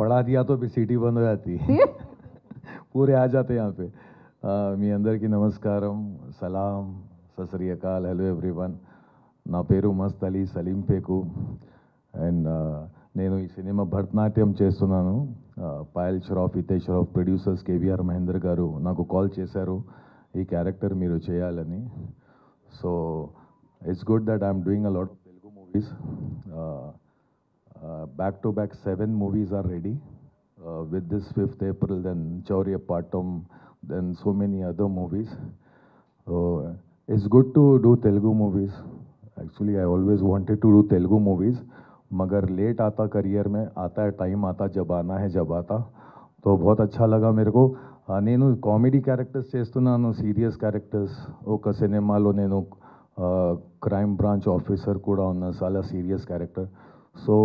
पढ़ा दिया तो भी सीटी बंद हो जाती है पूरे आ जाते यहाँ पे మీ అందరికీ నమస్కారం సలాం సత్ శ్రీ అకాల్ హలో ఎవ్రీవన్ నా పేరు మస్త్ అలీ సలీం పేకు అండ్ నేను ఈ సినిమా భరతనాట్యం చేస్తున్నాను పాయల్ షరాఫ్ హితేష్ షరాఫ్ ప్రొడ్యూసర్స్ కేవీఆర్ మహేందర్ గారు నాకు కాల్ చేశారు ఈ క్యారెక్టర్ మీరు చేయాలని so it's good that I'm doing a lot of Telugu movies back to back 7 movies are ready with this 5th April, then Chaurya Patam, then so many other movies. So it's good to do Telugu movies. Actually I always wanted to do Telugu movies, मगर late आता career में, आता है time, आता जब आना है जब आता. तो बहुत अच्छा लगा मेरे को. నేను కామెడీ క్యారెక్టర్స్ చేస్తున్నాను, సీరియస్ క్యారెక్టర్స్. ఒక సినిమాలో నేను క్రైమ్ బ్రాంచ్ ఆఫీసర్ కూడా ఉన్నా, చాలా serious character. So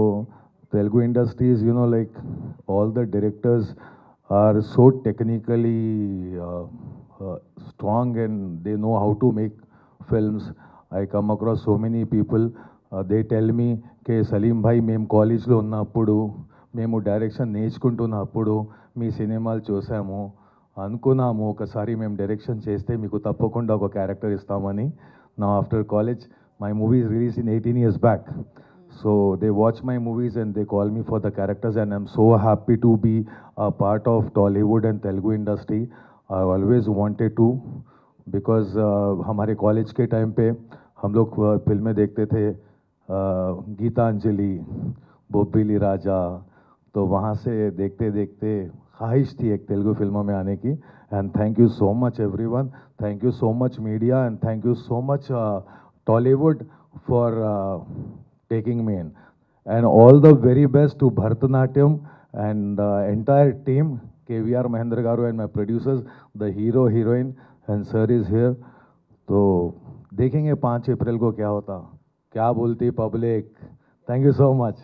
Telugu industry is, you know, like all the directors are so technically strong and they know how to make films. I come across so many people, they tell me ke Salim bhai మేము కాలేజ్లో ఉన్నప్పుడు మేము direction నేర్చుకుంటున్నప్పుడు మీ సినిమాలు చూసాము, అనుకున్నాము ఒకసారి మేము direction చేస్తే మీకు తప్పకుండా ఒక క్యారెక్టర్ ఇస్తామని. Now after college my movie is released in 18 years back. So they watch my movies and they call me for the characters and I'm so happy to be a part of Tollywood and Telugu industry. I always wanted to because हमारे college के time पे हम लोग फिल्में देखते थे, गीतांजलि, बोबिली राजा. तो वहाँ से देखते देखते ख्वाहिश थी एक तेलुगु फिल्मों में आने की. And thank you so much everyone, thank you so much media and thank you so much Tollywood for taking me in. And all the very best to Bharatanatyam and entire team, KVR Mahendra Garu and my producers, the hero, heroine, and sir is here. तो देखेंगे 5 अप्रैल को क्या होता, क्या बोलती public. Thank you so much.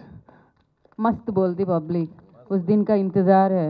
मस्त बोलती public, उस दिन का इंतज़ार है.